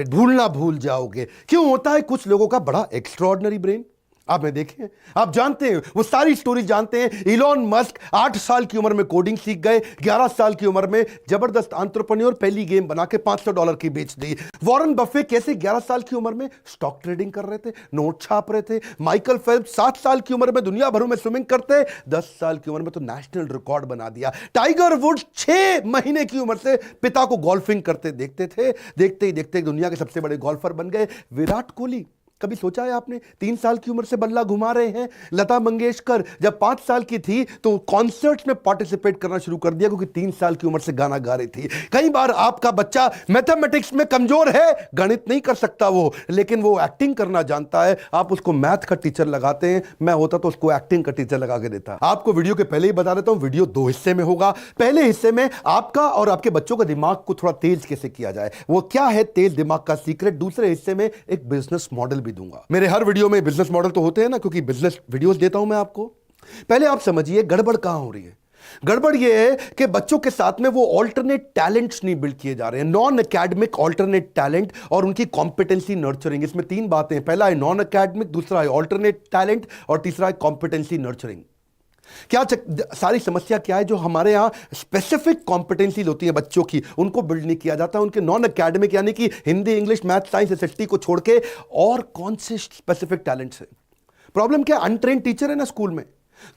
ढूंढना भूल जाओगे। क्यों होता है कुछ लोगों का बड़ा एक्स्ट्रॉर्डिनरी ब्रेन? आपने देखे, आप जानते हैं, वो सारी स्टोरी जानते हैं। इलॉन मस्क 8 साल की उम्र में कोडिंग सीख गए, 11 साल की उम्र में जबरदस्त एंटरप्रेन्योर, पहली गेम बना के $500 की बेच दी। वॉरेन बफे कैसे 11 साल की उम्र में स्टॉक ट्रेडिंग कर रहे थे, नोट छाप रहे थे। माइकल फेल्प्स 7 साल की उम्र में दुनिया भर में स्विमिंग करते, 10 साल की उम्र में तो नेशनल रिकॉर्ड बना दिया। टाइगर वुड्स 6 महीने की उम्र से पिता को गोल्फिंग करते देखते थे, देखते ही देखते दुनिया के सबसे बड़े गोल्फर बन गए। विराट कोहली, कभी सोचा है आपने, 3 साल की उम्र से बल्ला घुमा रहे हैं। लता मंगेशकर जब 5 साल की थी तो कॉन्सर्ट्स में पार्टिसिपेट करना शुरू कर दिया क्योंकि 3 साल की उम्र से गाना गा रही थी। कई बार आपका बच्चा मैथमेटिक्स में कमजोर है, गणित नहीं कर सकता वो, लेकिन वो एक्टिंग करना जानता है। आप उसको मैथ का टीचर लगाते हैं, मैं होता तो उसको एक्टिंग का टीचर लगा के देता। आपको वीडियो के पहले ही बता देता हूं, वीडियो 2 हिस्से में होगा। पहले हिस्से में आपका और आपके बच्चों का दिमाग को थोड़ा तेज कैसे किया जाए, वो क्या है तेज दिमाग का सीक्रेट। दूसरे हिस्से में एक बिजनेस मॉडल भी दूंगा। मेरे हर वीडियो में बिजनेस मॉडल तो होते हैं ना, क्योंकि बिजनेस वीडियोस देता हूं मैं आपको। पहले आप समझिए गड़बड़ कहां हो रही है। गड़बड़ यह है कि बच्चों के साथ में वो ऑल्टरनेट टैलेंट्स नहीं बिल्ड किए जा रहे हैं, नॉन एकेडमिक ऑल्टरनेट टैलेंट और उनकी कॉम्पिटेंसी नर्चरिंग। इसमें 3 बातें, पहला है नॉन एकेडमिक, दूसरा है ऑल्टरनेट टैलेंट और तीसरा है कॉम्पिटेंसी नर्चरिंग। क्या सारी समस्या क्या है, जो हमारे यहां स्पेसिफिक कॉम्पिटेंसीज होती है बच्चों की, उनको बिल्ड नहीं किया जाता। उनके नॉन एकेडमिक यानी कि Hindi, English, math, science, SST को छोड़ के और कौन से स्पेसिफिक टैलेंट्स है। प्रॉब्लम क्या, अनट्रेन्ड टीचर है ना स्कूल में,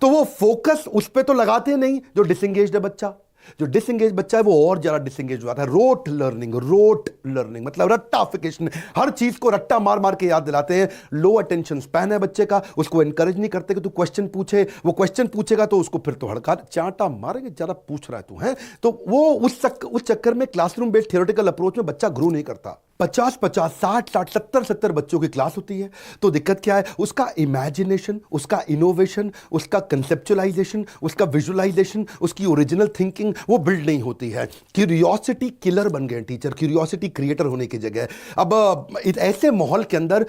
तो वो फोकस उस पर तो लगाते नहीं। जो डिसएंगेज्ड है बच्चा, जो डिसएंगेज बच्चा है वो और ज्यादा डिसएंगेज हो जाता है। रोट लर्निंग मतलब रट्टाफिकेशन, हर चीज को रट्टा मार मार के याद दिलाते हैं। लो अटेंशन स्पैन है बच्चे का, उसको एनकरेज नहीं करते कि तू क्वेश्चन पूछे। वो क्वेश्चन पूछेगा तो उसको फिर तो हड़का चांटा मारेंगे, ज्यादा पूछ रहा है तू है, तो वो उस चक्कर में क्लासरूम बेस्ड थियोरेटिकल अप्रोच में बच्चा ग्रो नहीं करता। 50-50, 60-60, 70-70 बच्चों की क्लास होती है, तो दिक्कत क्या है, उसका इमेजिनेशन, उसका इनोवेशन, उसका कंसेप्चुअलाइजेशन, उसका विजुअलाइजेशन, उसकी ओरिजिनल थिंकिंग वो बिल्ड नहीं होती है। क्यूरियोसिटी किलर बन गए टीचर, क्यूरियोसिटी क्रिएटर होने की जगह। अब ऐसे माहौल के अंदर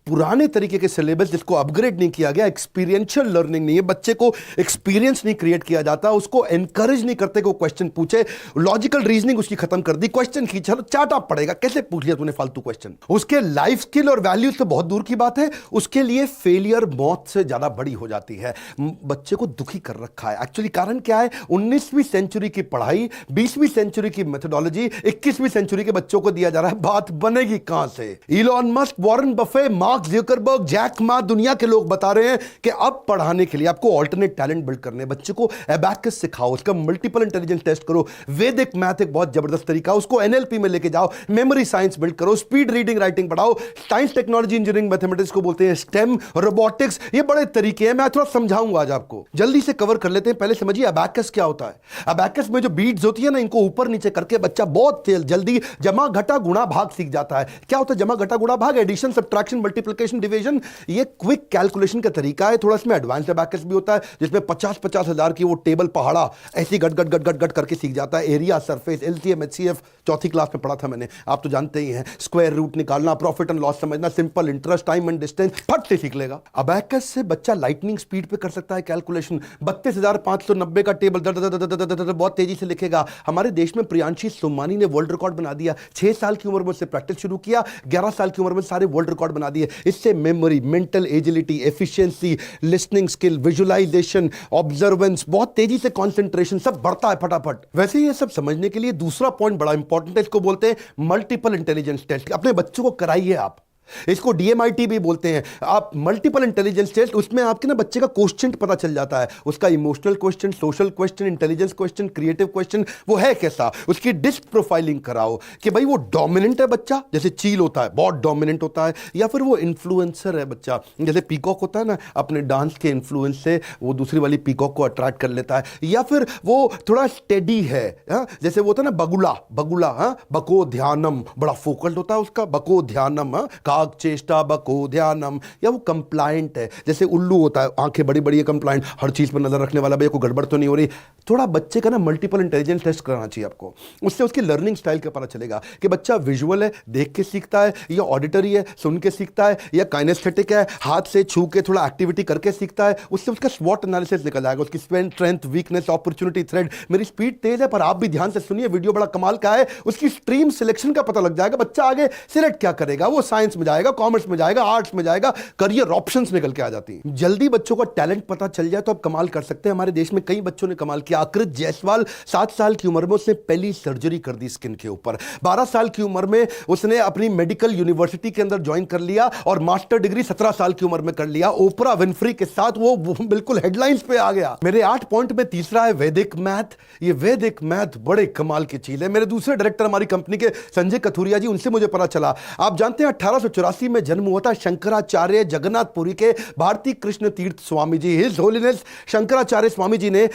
पुराने तरीके के सिलेबस जिसको अपग्रेड नहीं किया गया, एक्सपीरियंशियल लर्निंग नहीं है, बच्चे को एक्सपीरियंस नहीं क्रिएट किया जाता, उसको एनकरेज नहीं करते कि वो क्वेश्चन पूछे। लॉजिकल रीजनिंग उसकी खत्म कर दी, क्वेश्चन की चलो चाटा पड़ेगा, कैसे पूछ लिया तूने फालतू क्वेश्चन। उसके लाइफ स्किल और वैल्यू से बहुत दूर की बात है, उसके लिए फेलियर मौत से ज्यादा बड़ी हो जाती है। बच्चे को दुखी कर रखा है। एक्चुअली कारण क्या है, 19वीं सेंचुरी की पढ़ाई, 20वीं सेंचुरी की मेथोडोलॉजी 21वीं सेंचुरी के बच्चों को दिया जा रहा है। बात बनेगी कहां से? Elon Musk, Warren Buffett, Mark Zuckerberg, Jack Ma, दुनिया के लोग बता रहे हैं कि अब पढ़ाने के लिए आपको ऑल्टरनेट टैलेंट बिल्ड करने, बच्चे को एबैकस सिखाओ, उसका मल्टीपल इंटेलिजेंस टेस्ट करो, वैदिक मैथ एक बहुत जबरदस्त तरीका, उसको एनएलपी में लेके जाओ, मेमोरी साइंस बिल्ड करो, स्पीड रीडिंग राइटिंग पढ़ाओ, साइंस टेक्नोलॉजी इंजीनियरिंग मैथमेटिक्स को बोलते हैं स्टेम, रोबोटिक्स, ये बड़े तरीके हैं। मैं थोड़ा समझाऊंगा आज आपको, जल्दी से कवर कर लेते हैं। पहले समझिए अबैकस क्या होता है। अबैकस में जो बीट्स होती है ना, इनको ऊपर नीचे करके बच्चा बहुत जल्दी जमा घटा गुणा भाग सीख जाता है। क्या होता है जमा घटा गुणा भाग? एडिशन, सब्ट्रैक्शन, मल्टीप्लिकेशन, डिवीजन, ये क्विक कैलकुलेशन का तरीका है। थोड़ा इसमें एडवांस अबैकस भी होता है, जिसमें 50-50 हजार की वो टेबल पहाड़ा ऐसी गट गट गट गट गट करके सीख जाता है। एरिया, सरफेस, एलसीएम, एचसीएफ चौथी क्लास में पढ़ा था मैंने, आप तो जानते ही हैं। स्क्वायर रूट निकालना, प्रॉफिट एंड लॉस समझना, simple interest, time and distance फट से सीख लेगा। अबैकस से बच्चा लाइटनिंग स्पीड पे कर सकता है कैलकुलेशन। 32,590 का टेबल बहुत तेजी से लिखेगा। हमारे देश में प्रियांशी सोमानी ने वर्ल्ड रिकॉर्ड बना दिया। 6 साल की उम्र में उससे प्रैक्टिस शुरू किया, 11 साल की उम्र में सारे वर्ल्ड रिकॉर्ड बना दिए। इससे memory, mental agility, efficiency, listening skill, visualisation, observance, बहुत तेजी से कंसंट्रेशन सब बढ़ता है फटाफट। वैसे ये सब समझने के लिए दूसरा पॉइंट बड़ा इंपॉर्टेंट है, इसको बोलते हैं मल्टीपल इंटेलिजेंस टेस्ट। अपने बच्चों को कराइए आप, इसको डीएमआईटी भी बोलते हैं आप, मल्टीपल इंटेलिजेंस टेस्ट। उसमें आपके ना बच्चे का क्वेश्चन पता चल जाता है, उसका emotional question, social question, intelligence question, creative question, वो है कैसा। उसकी डिस्क प्रोफाइलिंग कराओ कि भाई वो डोमिनेंट है बच्चा, जैसे चील होता है बहुत डोमिनेंट होता है, या फिर वो इन्फ्लुएंसर है बच्चा, जैसे पीकॉक होता है ना, अपने डांस के इन्फ्लुएंस से वो दूसरी वाली पीकॉक को अट्रैक्ट कर लेता है। या फिर वो थोड़ा स्टेडी है, जैसे वो होता है ना बगुला, बगुला बको ध्यानम, बड़ा फोकल्ड होता है उसका, बको ध्यानम, जाग चेष्टा बको ध्यानम, या वो कंप्लायंट है, जैसे उल्लू होता है, आंखें बड़ी बड़ी है, कंप्लायंट, हर चीज पर नजर रखने वाला, भैया कोई गड़बड़ तो नहीं हो रही। थोड़ा बच्चे का ना मल्टीपल इंटेलिजेंस टेस्ट कराना चाहिए आपको, उससे उसकी लर्निंग स्टाइल का पता चलेगा कि बच्चा विजुअल है, देख के सीखता है, या ऑडिटरी है, सुन के सीखता है, या काइनेस्थेटिक है, हाथ से छू के थोड़ा एक्टिविटी करके सीखता है। उससे उसका स्वॉट एनालिसिस निकल जाएगा, उसकी स्ट्रेंथ, वीकनेस, अपॉर्चुनिटी, थ्रेड। मेरी स्पीड तेज है पर आप भी ध्यान से सुनिए, वीडियो बड़ा कमाल का है। उसकी स्ट्रीम सिलेक्शन का पता लग जाएगा, बच्चा आगे सिलेक्ट क्या करेगा, वो साइंस में जाएगा, कॉमर्स में जाएगा, आर्ट्स में जाएगा, करियर ऑप्शंस निकल के आ जाती हैं। जल्दी बच्चों का टैलेंट पता चल जाए तो आप कमाल कर सकते हैं। हमारे देश में कई बच्चों ने कमाल किया। आकृत जायसवाल 7 साल की उम्र में उसने पहली सर्जरी कर दी स्किन के ऊपर। 12 साल की उम्र में उसने अपनी मेडिकल यूनिवर्सिटी के अंदर ज्वाइन कर लिया और मास्टर डिग्री 17 साल की उम्र में कर लिया। ओपरा विनफ्री के साथ वो बिल्कुल हेडलाइंस पे आ गया। मेरे 8 पॉइंट में तीसरा है वैदिक मैथ। ये वैदिक मैथ बड़े कमाल की चीज है। मेरे दूसरे डायरेक्टर हमारी कंपनी के संजय कथुरिया जी, उनसे मुझे पता चला, आप जानते हैं 1884 में जन्म हुआ था शंकराचार्य जगन्नाथपुरी के भारती कृष्ण तीर्थ स्वामी जी, हिज होलीनेस शंकराचार्य स्वामी जी ने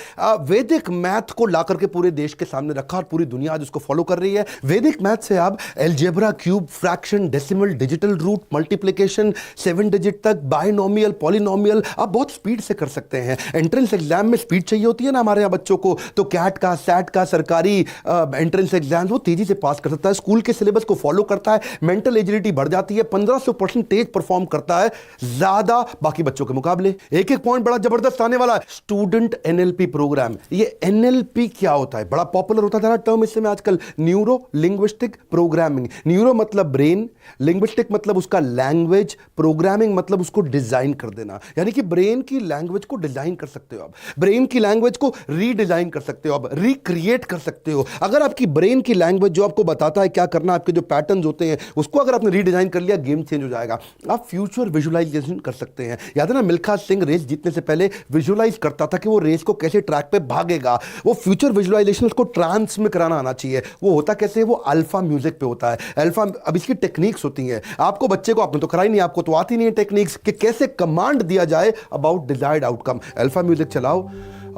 वैदिक मैथ को लाकर के पूरे देश के सामने रखा और पूरी दुनिया आज उसको फॉलो कर रही है। वैदिक मैथ से आप algebra, cube, fraction, decimal, digital root, multiplication, 7 digit तक, बायनोमियल, पॉलिनोमियल आप बहुत स्पीड से कर सकते हैं। एंट्रेंस एग्जाम में स्पीड चाहिए होती है ना हमारे यहाँ बच्चों को, तो कैट का, सैट का, सरकारी एंट्रेंस एग्जाम वो तेजी से पास कर सकता है, स्कूल के सिलेबस को फॉलो करता है, मेंटल एजिलिटी बढ़ जाती है, 1500% तेज परफॉर्म करता है ज्यादा बाकी बच्चों के मुकाबले। एक एक पॉइंट बड़ा जबरदस्त आने वाला है, स्टूडेंट एनएलपी प्रोग्राम। ये एनएलपी क्या होता है, बड़ा पॉपुलर होता था ना टर्म इस समय आजकल, न्यूरो लिंग्विस्टिक प्रोग्रामिंग। न्यूरो मतलब ब्रेन, लिंग्विस्टिक मतलब उसका लैंग्वेज, प्रोग्रामिंग मतलब उसको डिजाइन कर देना, यानी कि ब्रेन की लैंग्वेज को डिजाइन कर सकते हो आप, ब्रेन की लैंग्वेज को रीडिजाइन कर सकते हो आप, रिक्रिएट कर सकते हो। अगर आपकी ब्रेन की लैंग्वेज जो आपको बताता है क्या करना, आपके जो पैटर्न्स होते हैं उसको अगर आपने रीडिजाइन कर लिया, गेम चेंज हो जाएगा। आप फ्यूचर विजुअलाइजेशन कर सकते हैं। याद है ना मिल्खा सिंह रेस जीतने से पहले विजुअलाइज करता था कि वो रेस को कैसे ट्रैक पे भागेगा। वो फ्यूचर विजुअलाइजेशन उसको ट्रांस में कराना आना चाहिए। वो होता कैसे, वो अल्फा म्यूजिक पे होता है। अल्फा, अब इसकी टेक्निक्स होती हैं, आपको बच्चे को, आपने तो कराई नहीं, आपको तो आती नहीं है टेक्निक्स कि कैसे कमांड दिया जाए about desired outcome. Alpha music चलाओ,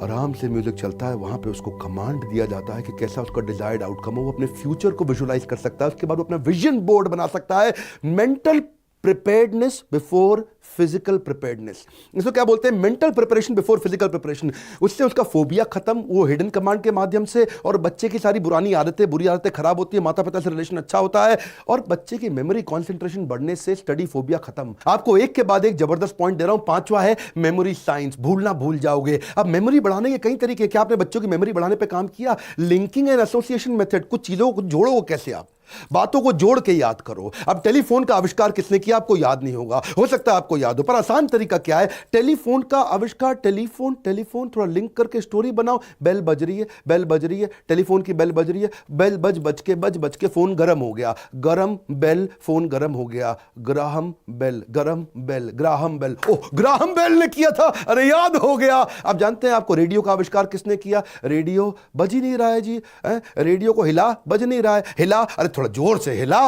आराम से म्यूजिक चलता है, वहां पे उसको कमांड दिया जाता है कि कैसा उसका डिजायर्ड आउटकम हो। वो अपने फ्यूचर को विजुअलाइज कर सकता है, उसके बाद वो अपना विजन बोर्ड बना सकता है। Mental preparedness before physical preparedness, इसको क्या बोलते हैं, mental preparation before physical preparation. उससे उसका फोबिया खत्म, वो हिडन कमांड के माध्यम से, और बच्चे की सारी पुरानी आदतें, बुरी आदतें खराब होती है, माता पिता से रिलेशन अच्छा होता है, और बच्चे की मेमोरी कंसंट्रेशन बढ़ने से स्टडी फोबिया खत्म। आपको एक के बाद एक जबरदस्त पॉइंट दे रहा हूं। 5वां है मेमोरी साइंस, भूलना भूल जाओगे। अब मेमोरी बढ़ाने के कई तरीके, क्या आपने बच्चों की मेमोरी बढ़ाने पर काम किया? लिंकिंग एंड एसोसिएशन मेथड, कुछ चीजों को जोड़ो, कैसे आप बातों को जोड़ के याद करो। अब टेलीफोन का आविष्कार किसने किया, आपको याद नहीं होगा, हो सकता है आपको याद हो, पर आसान तरीका क्या है, टेलीफोन का आविष्कार, टेलीफोन टेलीफोन थोड़ा लिंक करके स्टोरी बनाओ। बेल बज रही है, बेल बज रही है, टेलीफोन की बेल बज रही है, बेल बज के फोन गर्म हो गया, गरम बेल, फोन गर्म हो गया, ग्राहम बेल, गरम बेल, ग्राहम बेल, ओह ग्राहम बेल ने किया था, अरे याद हो गया। आप जानते हैं आपको रेडियो का आविष्कार किसने किया? रेडियो बज ही नहीं रहा है जी, रेडियो को हिला, बज नहीं रहा है, हिला, अरे थोड़ा जोर से हिला,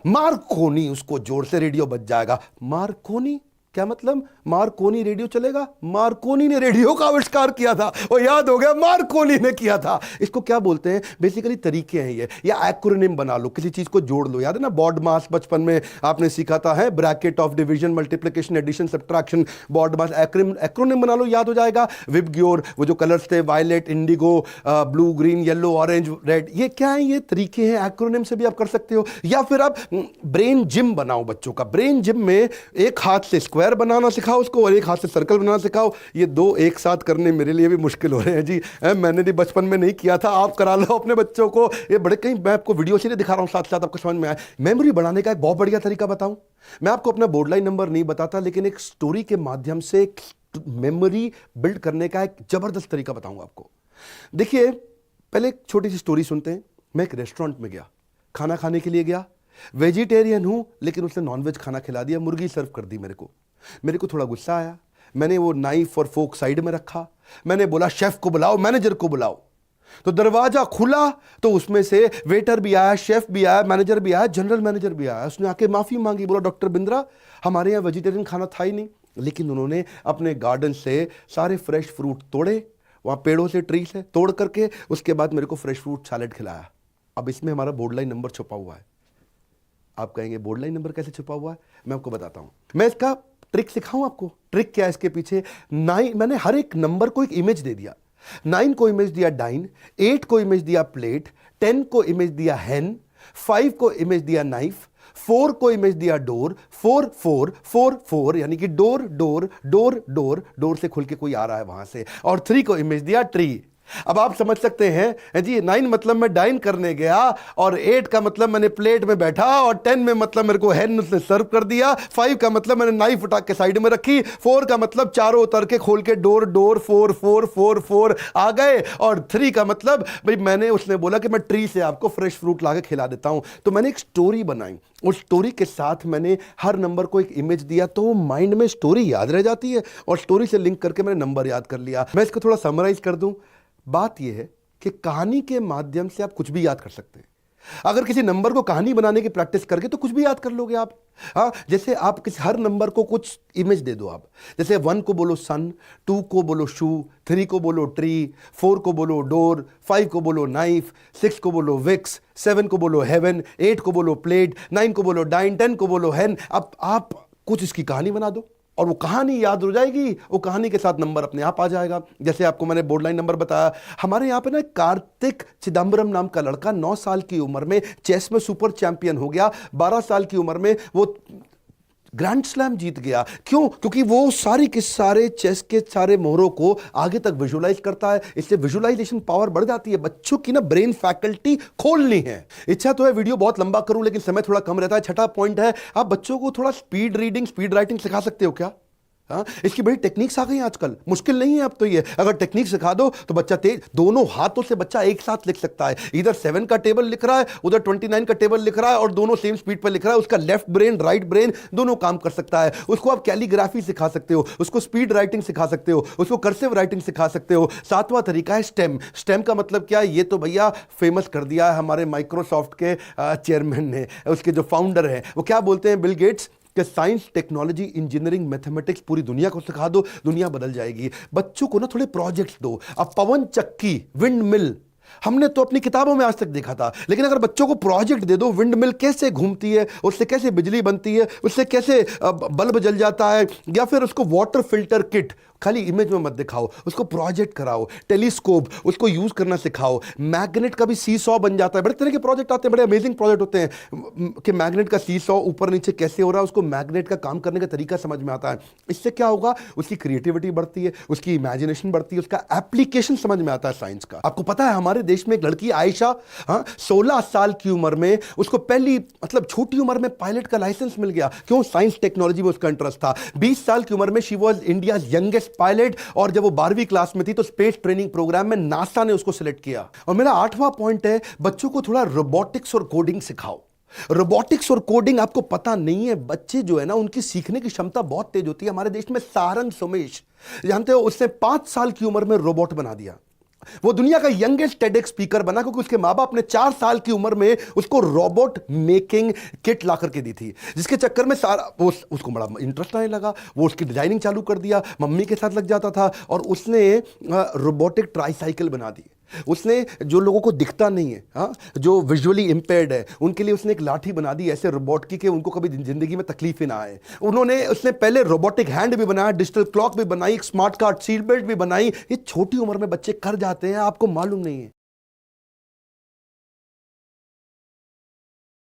मार्कोनी, उसको जोर से रेडियो बज जाएगा। मार्कोनी क्या मतलब? मार्कोनी रेडियो चलेगा? मार्कोनी ने रेडियो का आविष्कार किया था, वो याद हो गया, मार्कोनी ने किया था। इसको क्या बोलते हैं? बेसिकली तरीके हैं ये, या एक्रोनिम बना लो, किसी चीज को जोड़ लो। याद है ना बॉड मास, बचपन में आपने सीखा था, है bracket of division, multiplication, addition, subtraction, BODMAS, acronym बना लो, याद हो जाएगा। विबग्योर, वो जो कलर्स थे, violet, indigo, blue, green, yellow, orange, red, ये क्या है? ये तरीके हैं, एक्रोनिम से भी आप कर सकते हो। या फिर आप ब्रेन जिम बनाओ बच्चों का। ब्रेन जिम में एक हाथ से स्क्वायर बनाना सिखाओ उसको और एक हाथ से सर्कल बनाना सिखाओ। ये दो एक साथ करने मेरे लिए भी मुश्किल हो रहे हैं जी, मैंने भी बचपन में नहीं किया था, आप करा लो अपने बच्चों को। ये बड़े, कहीं मैं आपको वीडियो से दिखा रहा हूं, साथ साथ आपको समझ में आए। मेमोरी बढ़ाने का एक बहुत बढ़िया तरीका बताऊं, मैं आपको अपना बोर्ड लाइन नंबर नहीं बताता, लेकिन एक स्टोरी के माध्यम से मेमोरी बिल्ड करने का एक जबरदस्त तरीका बताऊंगा आपको। देखिए, पहले एक छोटी सी स्टोरी सुनते हैं। मैं एक रेस्टोरेंट में गया, खाना खाने के लिए गया, वेजिटेरियन हूं लेकिन उसने नॉनवेज खाना खिला दिया, मुर्गी सर्व कर दी मेरे को थोड़ा गुस्सा आया। मैंने वो नाइफ और फोक साइड में रखा, मैंने बोला शेफ को बुलाओ, मैनेजर को बुलाओ। तो दरवाजा खुला तो उसमें से वेटर भी आया, शेफ भी आया, मैनेजर भी आया, जनरल मैनेजर भी आया। उसने आके माफी मांगी, बोला डॉक्टर बिंद्रा हमारे यहाँ वेजिटेरियन खाना था ही नहीं, लेकिन उन्होंने अपने गार्डन से सारे फ्रेश फ्रूट तोड़े, वहां पेड़ों से, ट्री से तोड़ करके, उसके बाद मेरे को फ्रेश फ्रूट सैलेड खिलाया। अब इसमें हमारा बोर्ड लाइन नंबर छुपा हुआ है। आप कहेंगे बोर्ड लाइन नंबर कैसे छुपा हुआ है? मैं आपको बताता हूं, मैं इसका ट्रिक सिखाऊं आपको। ट्रिक क्या है इसके पीछे? 9, मैंने हर एक नंबर को एक इमेज दे दिया। 9 को इमेज दिया डाइन, 8 को इमेज दिया प्लेट, 10 को इमेज दिया हैन, 5 को इमेज दिया नाइफ, 4 को इमेज दिया डोर, 4 4 4 4 यानी कि door door door door, door से खुल के कोई आ रहा है वहां से, और 3 को इमेज दिया ट्री। अब आप समझ सकते हैं जी, 9 मतलब मैं डाइन करने गया, और 8 का मतलब मैंने प्लेट में बैठा, और 10 में मतलब मेरे को हैन उसने सर्व कर दिया, 5 का मतलब मैंने नाइफ उठा के साइड में रखी, 4 का मतलब चारों उतर के खोल के डोर डोर 4 4 4 4 आ गए, और 3 का मतलब भाई मैंने, उसने बोला कि मैं ट्री से आपको फ्रेश फ्रूट ला के खिला देता हूं। तो मैंने एक स्टोरी बनाई, उस स्टोरी के साथ मैंने हर नंबर को एक इमेज दिया, तो वो माइंड में स्टोरी याद रह जाती है, और स्टोरी से लिंक करके मैंने नंबर याद कर लिया। मैं इसको थोड़ा समराइज कर दूं। बात यह है कि कहानी के माध्यम से आप कुछ भी याद कर सकते हैं। अगर किसी नंबर को कहानी बनाने की प्रैक्टिस करके तो कुछ भी याद कर लोगे आप। हाँ, जैसे आप किसी हर नंबर को कुछ इमेज दे दो आप। जैसे 1 को बोलो सन, 2 को बोलो शू, 3 को बोलो ट्री, 4 को बोलो डोर, 5 को बोलो नाइफ, 6 को बोलो विक्स, 7 को बोलो हेवन, 8 को बोलो प्लेट, 9 को बोलो डाइन, 10 को बोलो हैन। अब आप कुछ इसकी कहानी बना दो, और वो कहानी याद हो जाएगी, वो कहानी के साथ नंबर अपने आप आ जाएगा। जैसे आपको मैंने बोर्ड लाइन नंबर बताया, हमारे यहाँ पे ना कार्तिक चिदम्बरम नाम का लड़का 9 साल की उम्र में चेस में सुपर चैंपियन हो गया। 12 साल की उम्र में वो ग्रैंड स्लैम जीत गया। क्यों? क्योंकि वो सारी के सारे चेस के सारे मोहरों को आगे तक विजुलाइज करता है। इससे विजुलाइजेशन पावर बढ़ जाती है। बच्चों की ना ब्रेन फैकल्टी खोलनी है। इच्छा तो है वीडियो बहुत लंबा करूं, लेकिन समय थोड़ा कम रहता है। छठा पॉइंट है, आप बच्चों को थोड़ा स्पीड रीडिंग, स्पीड राइटिंग सिखा सकते हो क्या? हाँ, इसकी बड़ी टेक्निक्स आ गई हैं आजकल, मुश्किल नहीं है अब तो ये। अगर टेक्निक सिखा दो तो बच्चा तेज, दोनों हाथों से बच्चा एक साथ लिख सकता है। इधर 7 का टेबल लिख रहा है, उधर 29 का टेबल लिख रहा है, और दोनों सेम स्पीड पर लिख रहा है। उसका लेफ्ट ब्रेन, राइट ब्रेन दोनों काम कर सकता है। उसको आप कैलीग्राफी सिखा सकते हो, उसको स्पीड राइटिंग सिखा सकते हो, उसको कर्सिव राइटिंग सिखा सकते हो। 7वां तरीका है स्टेम। स्टेम का मतलब क्या है? ये तो भैया फेमस कर दिया है हमारे माइक्रोसॉफ्ट के चेयरमैन ने, उसके जो फाउंडर हैं वो क्या बोलते हैं, बिल गेट्स, कि साइंस, टेक्नोलॉजी, इंजीनियरिंग, मैथमेटिक्स पूरी दुनिया को सिखा दो, दुनिया बदल जाएगी। बच्चों को ना थोड़े प्रोजेक्ट्स दो। अब पवन चक्की, विंड मिल, हमने तो अपनी किताबों में आज तक देखा था, लेकिन अगर बच्चों को प्रोजेक्ट दे दो, विंड मिल कैसे घूमती है, उससे कैसे बिजली बनती है, उससे कैसे बल्ब जल जाता है, या फिर उसको वाटर फिल्टर किट, खाली इमेज में मत दिखाओ, उसको प्रोजेक्ट कराओ। टेलीस्कोप, उसको यूज करना सिखाओ। मैग्नेट का भी सीसॉ बन जाता है। बड़े तरह के प्रोजेक्ट आते हैं, बड़े अमेजिंग प्रोजेक्ट होते हैं कि मैग्नेट का सीसॉ ऊपर नीचे कैसे हो रहा है, उसको मैग्नेट का काम करने का तरीका समझ में आता है। इससे क्या होगा? उसकी क्रिएटिविटी बढ़ती है, उसकी इमेजिनेशन बढ़ती है, उसका एप्लीकेशन समझ में आता है साइंस का। आपको पता है हमारे देश में एक लड़की आयशा, 16 साल की उम्र में उसको पहली, मतलब छोटी उम्र में पायलट का लाइसेंस मिल गया। क्यों? साइंस टेक्नोलॉजी में उसका इंटरेस्ट था। 20 साल की उम्र में she was India youngest pilot, और जब वो 12वीं क्लास में थी तो स्पेस ट्रेनिंग प्रोग्राम में नासा ने उसको सिलेक्ट किया। और मेरा 8वां पॉइंट है, बच्चों को थोड़ा रोबोटिक्स और कोडिंग सिखाओ। रोबोटिक्स और कोडिंग आपको पता नहीं है, बच्चे जो है ना उनकी सीखने की क्षमता बहुत तेज होती है। हमारे देश में सारंग सोमेश, जानते हो, उसने 5 साल की उम्र में रोबोट बना दिया। वो दुनिया का यंगेस्ट टेडेक्स स्पीकर बना, क्योंकि उसके माँ बाप ने 4 साल की उम्र में उसको रोबोट मेकिंग किट ला करके दी थी, जिसके चक्कर में सारा उसको बड़ा इंटरेस्ट आने लगा। वो उसकी डिजाइनिंग चालू कर दिया, मम्मी के साथ लग जाता था, और उसने रोबोटिक ट्राईसाइकिल बना दी। उसने जो लोगों को दिखता नहीं है, हाँ, जो विजुअली इंपेयर्ड है, उनके लिए उसने एक लाठी बना दी ऐसे रोबोट की कि उनको कभी जिंदगी में तकलीफ ही ना आए। उसने पहले रोबोटिक हैंड भी बनाया, डिजिटल क्लॉक भी बनाई, एक स्मार्ट कार्ड सीट बेल्ट भी बनाई। ये छोटी उम्र में बच्चे कर जाते हैं, आपको मालूम नहीं है।